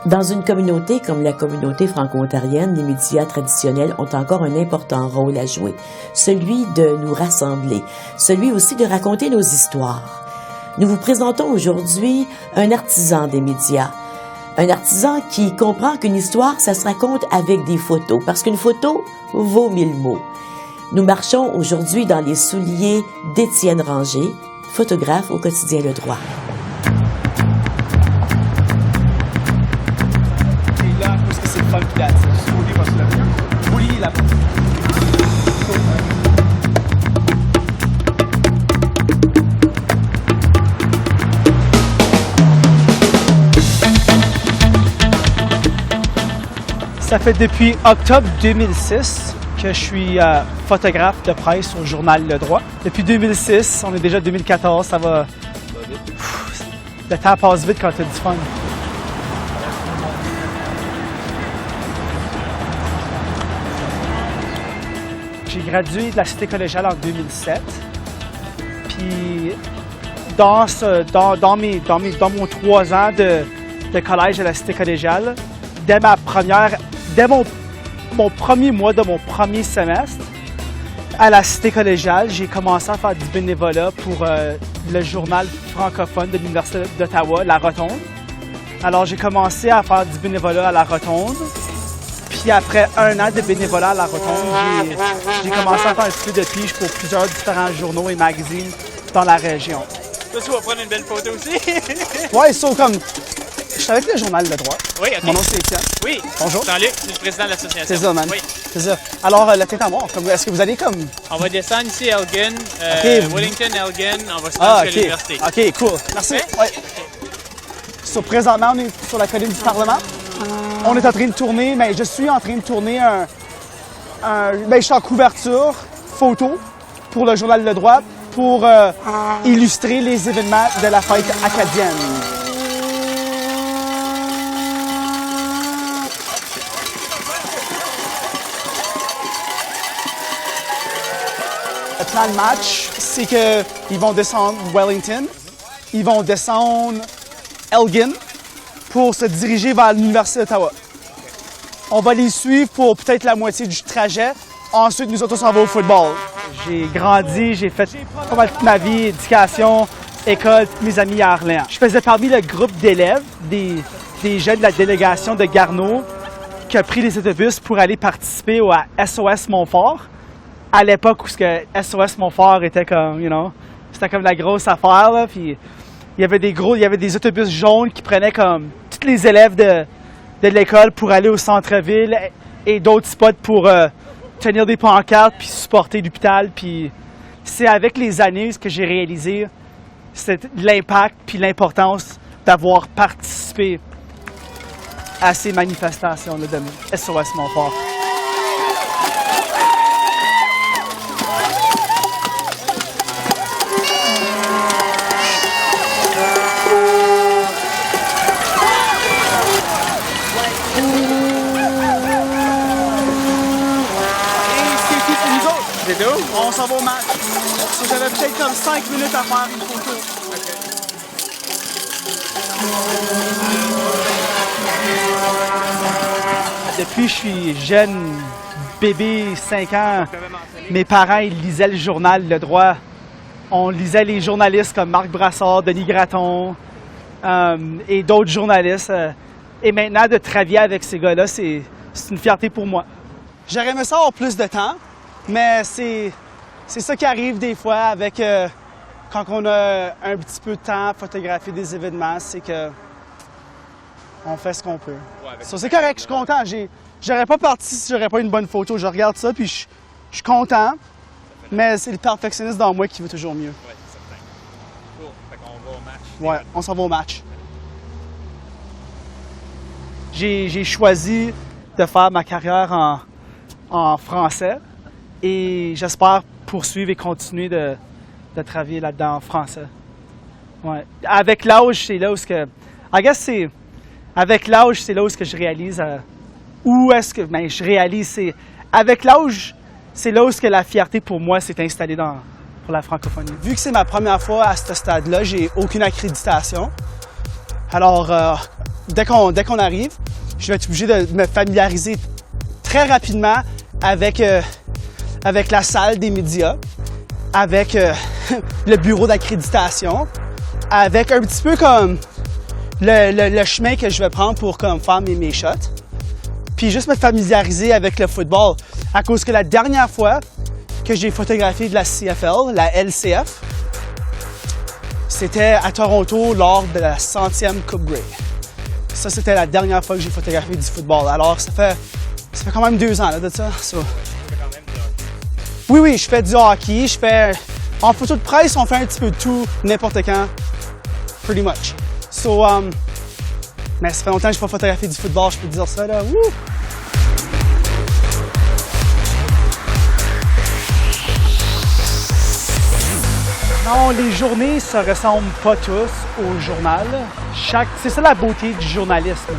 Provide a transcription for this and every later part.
Dans une communauté comme la communauté franco-ontarienne, les médias traditionnels ont encore un important rôle à jouer, celui de nous rassembler, celui aussi de raconter nos histoires. Nous vous présentons aujourd'hui un artisan des médias, un artisan qui comprend qu'une histoire, ça se raconte avec des photos, parce qu'une photo vaut 1000 mots. Nous marchons aujourd'hui dans les souliers d'Étienne Ranger, photographe au quotidien Le Droit. Ça fait depuis octobre 2006 que je suis photographe de presse au journal Le Droit. Depuis 2006, on est déjà 2014, ça va... Le temps passe vite quand tu as du fun. J'ai gradué de la cité collégiale en 2007. Puis dans mon 3 ans de collège à la cité collégiale, dès mon premier mois de mon premier semestre à la cité collégiale, j'ai commencé à faire du bénévolat pour le journal francophone de l'Université d'Ottawa, La Rotonde. Alors j'ai commencé à faire du bénévolat à La Rotonde. Puis après 1 an de bénévolat à La Rotonde, j'ai commencé à faire un petit peu de pige pour plusieurs différents journaux et magazines dans la région. Toi, tu vas prendre une belle photo aussi? Ouais, c'est comme... Je suis avec le journal Le Droit. Oui, OK. Mon nom, c'est Étienne. Oui. Bonjour. Je suis Jean-Luc, je suis le président de l'association. C'est ça, man. Oui. C'est ça. Alors, la tête à mort, est-ce que vous allez comme... On va descendre ici à Elgin, Wellington, Elgin, on va se rendre jusqu'à l'université. OK, cool. Merci. Okay. Ouais. So, présentement, on est sur la colline du Parlement. On est en train de tourner, mais je suis en train de tourner je suis en couverture photo pour le journal Le Droit pour illustrer les événements de la fête acadienne. Le plan de match, c'est qu'ils vont descendre Wellington, ils vont descendre Elgin pour se diriger vers l'Université d'Ottawa. On va les suivre pour peut-être la moitié du trajet. Ensuite, nous autres, on s'en va au football. J'ai grandi, j'ai fait pas mal toute ma vie, éducation, école, mes amis à Orléans. Je faisais parmi le groupe d'élèves, des jeunes de la délégation de Garneau qui a pris les autobus pour aller participer au SOS Montfort. À l'époque où SOS Montfort était comme, c'était comme la grosse affaire, là, puis il y avait des autobus jaunes qui prenaient comme tous les élèves de l'école pour aller au centre-ville et d'autres spots pour tenir des pancartes puis supporter l'hôpital. Puis c'est avec les années que j'ai réalisé l'impact puis l'importance d'avoir participé à ces manifestations-là de SOS Montfort. On s'en va au match. J'avais peut-être comme 5 minutes à faire une photo. Depuis que je suis jeune, bébé, 5 ans, mes parents ils lisaient le journal Le Droit. On lisait les journalistes comme Marc Brassard, Denis Gratton et d'autres journalistes. Et maintenant, de travailler avec ces gars-là, c'est une fierté pour moi. J'aurais aimé ça avoir plus de temps. Mais c'est ça qui arrive des fois avec quand on a un petit peu de temps à photographier des événements, c'est que on fait ce qu'on peut. Ouais, c'est correct, je suis content. J'aurais pas parti si j'aurais pas une bonne photo. Je regarde ça puis je suis content, mais c'est le perfectionniste dans moi qui veut toujours mieux. Oui, c'est certain. Cool. Fait qu'on va au match. Ouais, on s'en va au match. J'ai choisi de faire ma carrière en français. Et j'espère poursuivre et continuer de travailler là-dedans en français. Ouais. Avec l'âge, c'est là où avec l'âge, c'est là où je réalise je réalise, avec l'âge, c'est là où la fierté pour moi s'est installée pour la francophonie. Vu que c'est ma première fois à ce stade-là, j'ai aucune accréditation. Alors, dès qu'on arrive, je vais être obligé de me familiariser très rapidement avec la salle des médias, avec le bureau d'accréditation, avec un petit peu comme le chemin que je vais prendre pour comme, faire mes shots. Puis juste me familiariser avec le football. À cause que la dernière fois que j'ai photographié de la CFL, la LCF, c'était à Toronto lors de la 100e Coupe Grey. Ça, c'était la dernière fois que j'ai photographié du football. Alors, ça fait quand même 2 ans là, de ça. So. Oui, je fais du hockey. En photo de presse, on fait un petit peu de tout, n'importe quand. Pretty much. So, mais ça fait longtemps que je n'ai pas photographié du football, je peux te dire ça, là. Woo! Non, les journées ne se ressemblent pas tous au journal. C'est ça la beauté du journalisme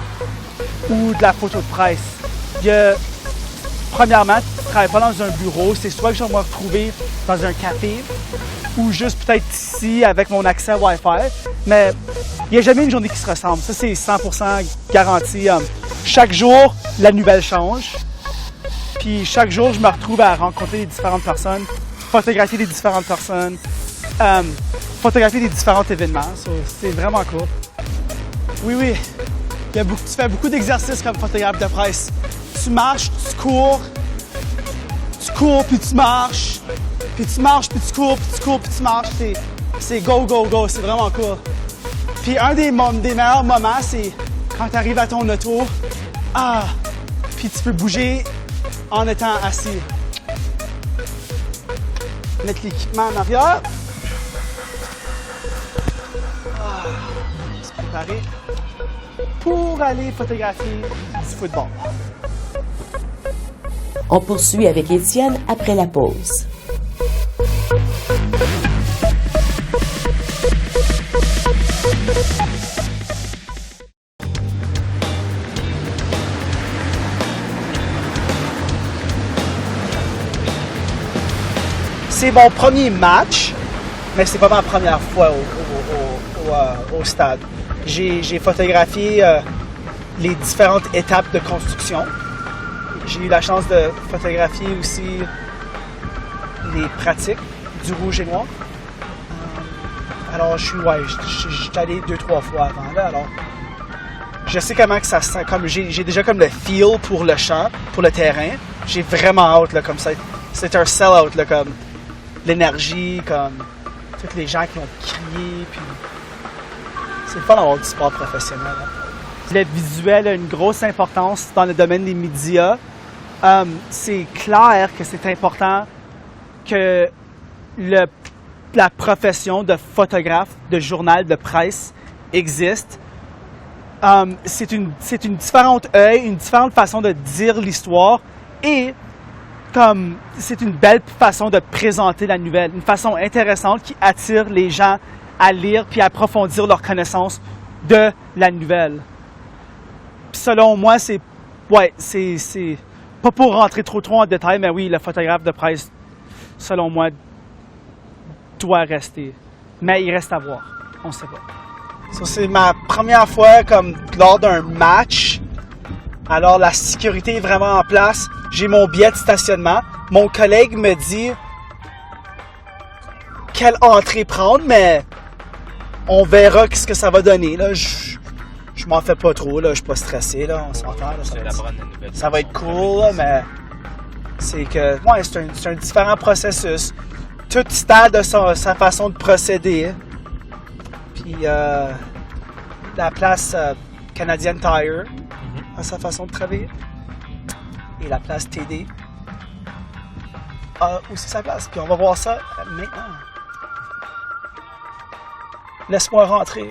ou de la photo de presse. Premièrement, tu ne travailles pas dans un bureau, c'est soit que je vais me retrouver dans un café ou juste peut-être ici avec mon accès Wi-Fi, mais il n'y a jamais une journée qui se ressemble. Ça, c'est 100% garanti. Chaque jour, la nouvelle change. Puis chaque jour, je me retrouve à rencontrer les différentes personnes, photographier les différentes personnes, photographier les différents événements. C'est vraiment cool. Oui. Tu fais beaucoup d'exercices comme photographe de presse. Tu marches, tu cours, puis tu marches, puis tu marches, puis tu cours, puis tu cours, puis tu marches. C'est go, c'est vraiment cool. Puis un des meilleurs moments, c'est quand tu arrives à ton auto, puis tu peux bouger en étant assis. Mettre l'équipement en arrière. Se préparer pour aller photographier du football. On poursuit avec Étienne après la pause. C'est mon premier match, mais c'est pas ma première fois au stade. J'ai photographié les différentes étapes de construction. J'ai eu la chance de photographier aussi les pratiques du rouge et noir. Alors, je suis allé 2-3 fois avant là. Alors, je sais comment que ça se sent. J'ai déjà comme le feel pour le champ, pour le terrain. J'ai vraiment hâte là, comme ça. C'est un sell-out là, comme l'énergie, comme tous les gens qui ont crié. Puis c'est le fun d'avoir du sport professionnel. Hein. Le visuel a une grosse importance dans le domaine des médias. C'est clair que c'est important que la profession de photographe, de journal, de presse existe. C'est une différente œil, une différente façon de dire l'histoire et c'est une belle façon de présenter la nouvelle, une façon intéressante qui attire les gens à lire puis à approfondir leur connaissance de la nouvelle. Puis selon moi, c'est pas pour rentrer trop en détail, mais oui, le photographe de presse, selon moi, doit rester. Mais il reste à voir. On ne sait pas. So, c'est ma première fois comme lors d'un match. Alors la sécurité est vraiment en place. J'ai mon billet de stationnement. Mon collègue me dit quelle entrée prendre, mais on verra ce que ça va donner. Là, je m'en fais pas trop, là, je suis pas stressé, là, on s'entend. Ça va être cool, là, mais c'est que c'est un différent processus. Tout stade a sa façon de procéder. Puis la place Canadian Tire a sa façon de travailler. Et la place TD a aussi sa place. Puis on va voir ça maintenant. Laisse-moi rentrer.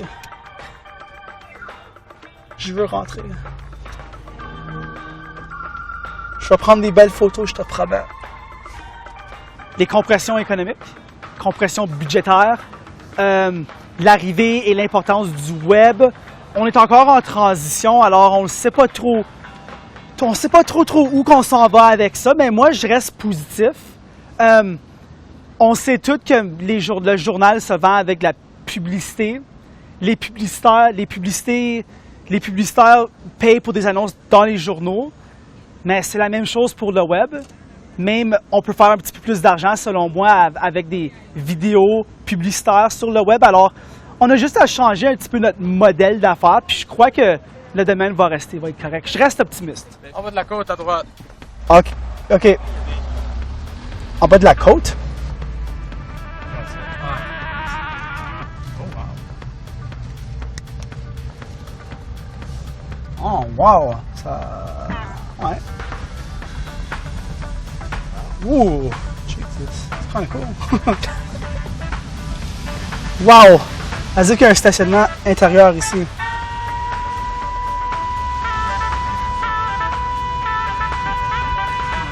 Je veux rentrer. Je vais prendre des belles photos, je te promets. Les compressions économiques, compressions budgétaires, l'arrivée et l'importance du web. On est encore en transition, alors on ne sait pas trop. On ne sait pas trop où qu'on s'en va avec ça, mais moi, je reste positif. On sait tous que le journal se vend avec la publicité. Les publicités, les publicitaires payent pour des annonces dans les journaux, mais c'est la même chose pour le web. Même, on peut faire un petit peu plus d'argent, selon moi, avec des vidéos publicitaires sur le web. Alors, on a juste à changer un petit peu notre modèle d'affaires, puis je crois que le domaine va être correct. Je reste optimiste. En bas de la côte à droite. OK. En bas de la côte? Oh, wow! Ça... Ouais. Ouh! Check this. C'est kind of cool. Wow! Ça veut dire qu'il y a un stationnement intérieur ici.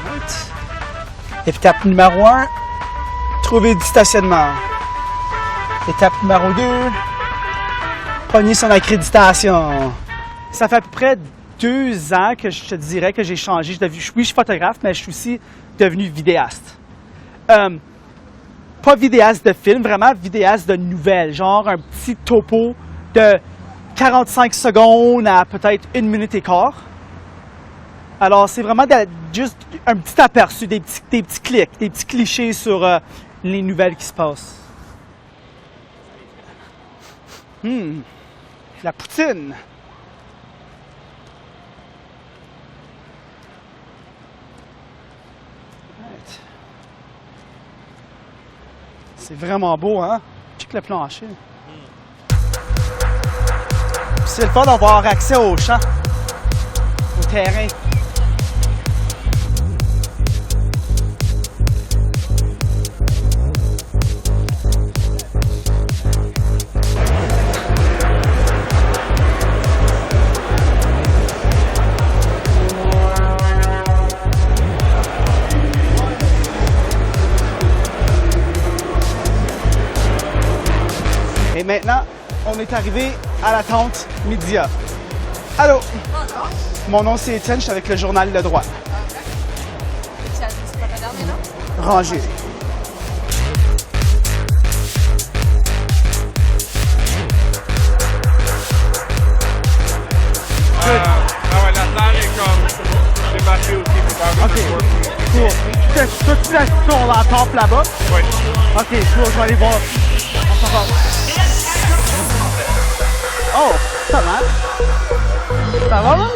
Right. Étape numéro 1, trouver du stationnement. Étape numéro 2, pogner son accréditation. Ça fait à peu près 2 ans que je te dirais que j'ai changé. Oui, je suis photographe, mais je suis aussi devenu vidéaste. Pas vidéaste de film, vraiment vidéaste de nouvelles. Genre un petit topo de 45 secondes à peut-être 1 minute et quart. Alors, c'est vraiment juste un petit aperçu, des petits clics, des petits clichés sur les nouvelles qui se passent. La poutine. C'est vraiment beau, hein? Check le plancher. C'est le fun d'avoir accès au champ, au terrain. Et maintenant, on est arrivé à la tente Média. Allô? Bonjour. Mon nom c'est Étienne, je suis avec le journal Le Droit. Étienne, c'est pas ton dernier nom? Rangé. Ouais, la salle est comme débattue aussi, c'est pas OK. Cool. Toi, tu es sur la tente là-bas? Oui. OK, cool, je vais aller voir. On s'en va. Oh, ça va? Ça va, là?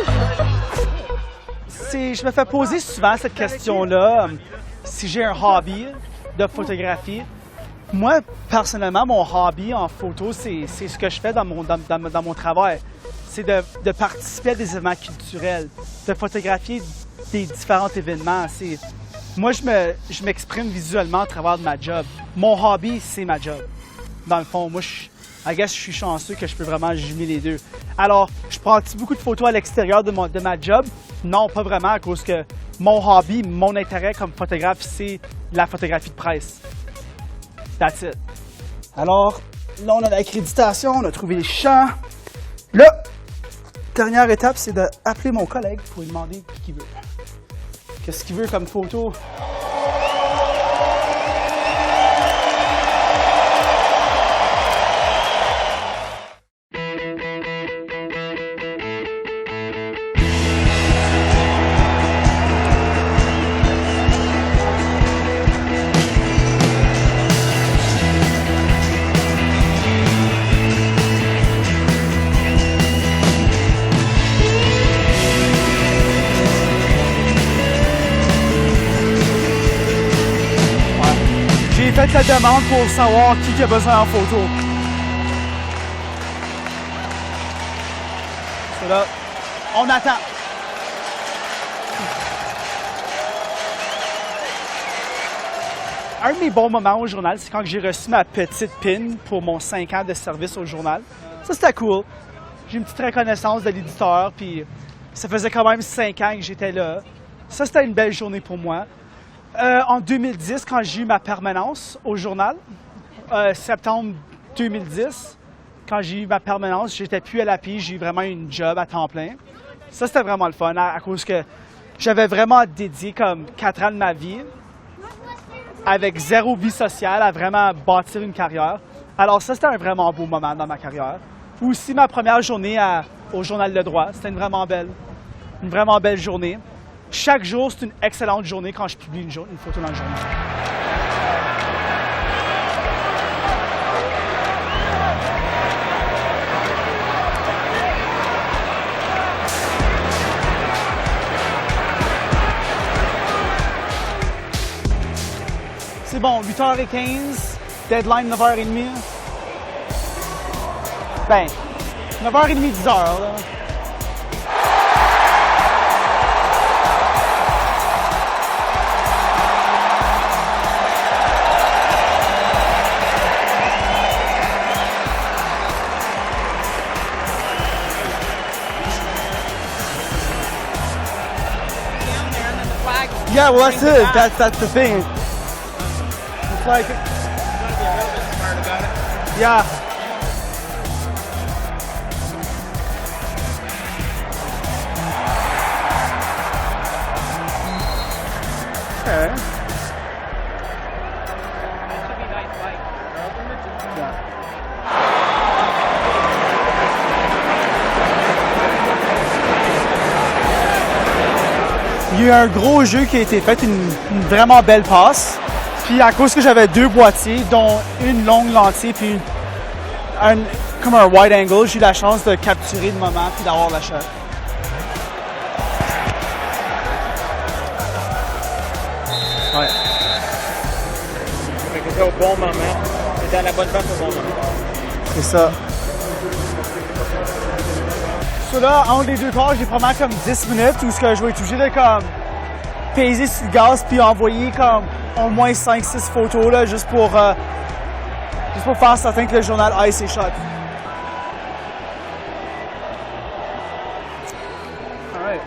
Je me fais poser souvent cette question-là, si j'ai un hobby de photographie. Moi, personnellement, mon hobby en photo, c'est ce que je fais dans mon travail. C'est de participer à des événements culturels, de photographier des différents événements. Moi, je m'exprime visuellement à travers de ma job. Mon hobby, c'est ma job. Dans le fond, moi, je suis chanceux que je peux vraiment jumeler les deux. Alors, je prends beaucoup de photos à l'extérieur de ma job? Non, pas vraiment, à cause que mon hobby, mon intérêt comme photographe, c'est la photographie de presse. That's it. Alors, là, on a l'accréditation, on a trouvé les champs. Là, dernière étape, c'est d'appeler mon collègue pour lui demander ce qu'il veut. Qu'est-ce qu'il veut comme photo? J'ai fait la demande pour savoir qui a besoin en photo. C'est là. On attend. Un de mes bons moments au journal, c'est quand j'ai reçu ma petite pin pour mon 5 ans de service au journal. Ça, c'était cool. J'ai une petite reconnaissance de l'éditeur, puis ça faisait quand même 5 ans que j'étais là. Ça, c'était une belle journée pour moi. En 2010, quand j'ai eu ma permanence au journal, septembre 2010, quand j'ai eu ma permanence, j'étais plus à l'API, j'ai eu vraiment une job à temps plein. Ça, c'était vraiment le fun, à cause que j'avais vraiment dédié comme 4 ans de ma vie, avec 0 vie sociale, à vraiment bâtir une carrière. Alors ça, c'était un vraiment beau moment dans ma carrière. Aussi, ma première journée à au Journal Le Droit. C'était une vraiment belle journée. Chaque jour, c'est une excellente journée quand je publie une photo dans le journal. C'est bon, 8h15, deadline 9h30. Ben, 9h30, 10h, là. Yeah, well, that's it. That's the thing. It's like, yeah. Okay. Il y a eu un gros jeu qui a été fait, une vraiment belle passe. Puis à cause que j'avais 2 boîtiers, dont une longue lentille puis comme un wide angle, j'ai eu la chance de capturer le moment puis d'avoir la shot. Ouais. Fait que c'était au bon moment. C'était à la bonne place au bon moment. C'est ça. So là, entre les 2 quarts, j'ai probablement comme 10 minutes où je vais être obligé de comme peser sur le gaz puis envoyer comme au moins 5-6 photos là, juste pour faire certain que le journal aille ses shots. All right.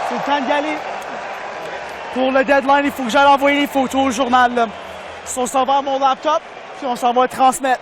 C'est le temps d'y aller. Pour le deadline, il faut que j'aille envoyer les photos au journal. Là. On s'en va à mon laptop, puis on s'en va transmettre.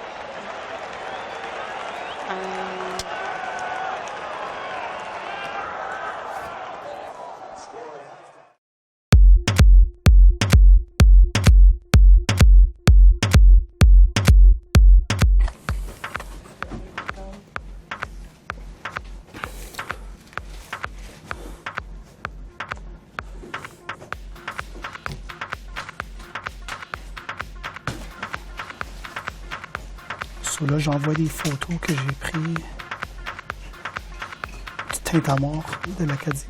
Là, j'envoie des photos que j'ai prises du Tintamarre de l'Acadie.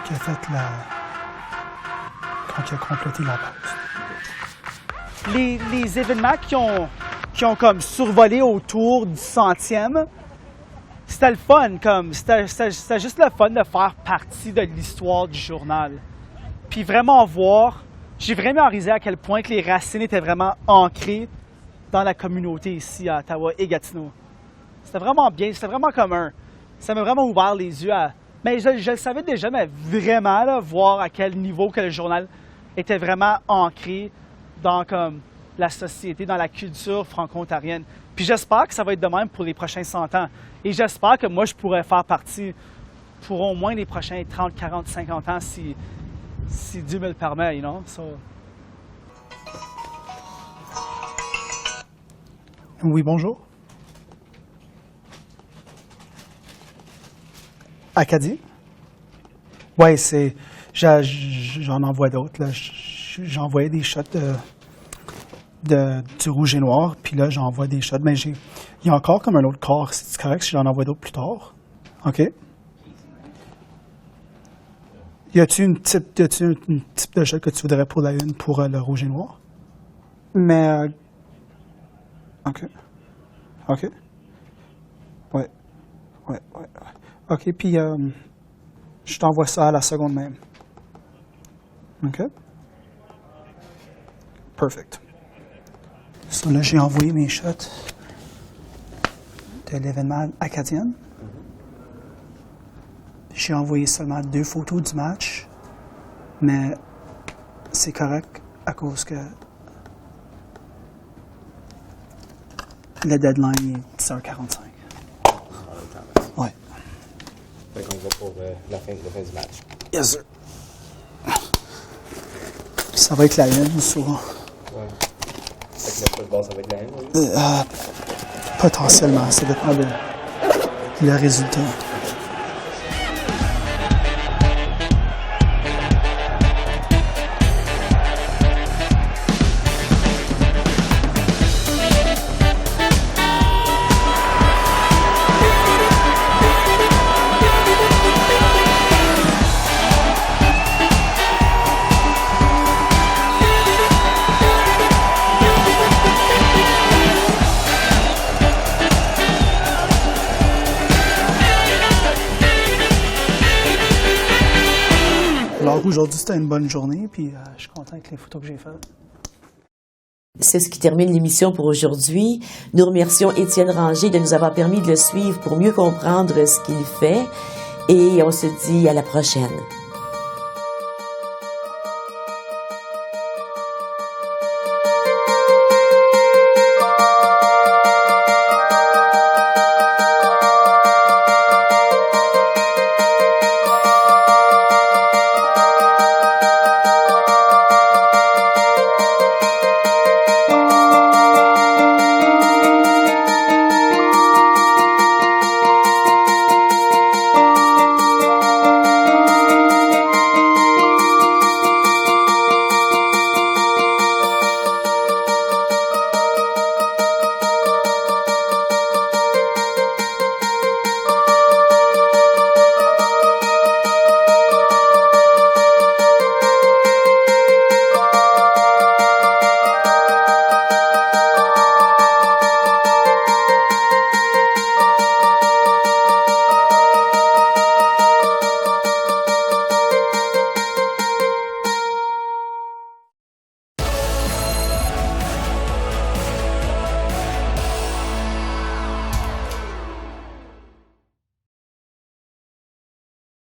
Qui a fait quand il a complété la pause. Les événements qui ont comme survolé autour du 100e, c'était le fun, comme c'était juste le fun de faire partie de l'histoire du journal. Puis vraiment j'ai vraiment réalisé à quel point que les racines étaient vraiment ancrées dans la communauté ici à Ottawa et Gatineau. C'était vraiment bien, c'était vraiment commun. Ça m'a vraiment ouvert les yeux à... Mais je le savais déjà, mais vraiment, là, voir à quel niveau que le journal était vraiment ancré dans comme, la société, dans la culture franco-ontarienne. Puis j'espère que ça va être de même pour les prochains 100 ans. Et j'espère que moi, je pourrais faire partie pour au moins les prochains 30, 40, 50 ans si Dieu me le permet, you know? So... Oui, bonjour. Acadie? Oui, c'est. J'en envoie d'autres. J'ai envoyé des shots du rouge et noir, puis là, j'envoie des shots. Mais il y a encore comme un autre corps. C'est correct si j'en envoie d'autres plus tard? OK? Y a-tu un type de jeu que tu voudrais pour la une pour le rouge et noir? Mais. OK. OK. Ouais. OK, puis je t'envoie ça à la seconde même. OK? Perfect. So là, j'ai envoyé mes shots de l'événement acadien. J'ai envoyé seulement 2 photos du match, mais c'est correct à cause que le deadline est 10h45. Ouais. Fait qu'on va pour la fin du match. Yes, sir. Ça va être la une, souvent. Ouais. Fait que le football, ça va être la une, oui? Potentiellement, ça dépend de le résultat. Alors aujourd'hui, c'était une bonne journée, puis je suis content avec les photos que j'ai faites. C'est ce qui termine l'émission pour aujourd'hui. Nous remercions Étienne Ranger de nous avoir permis de le suivre pour mieux comprendre ce qu'il fait. Et on se dit à la prochaine.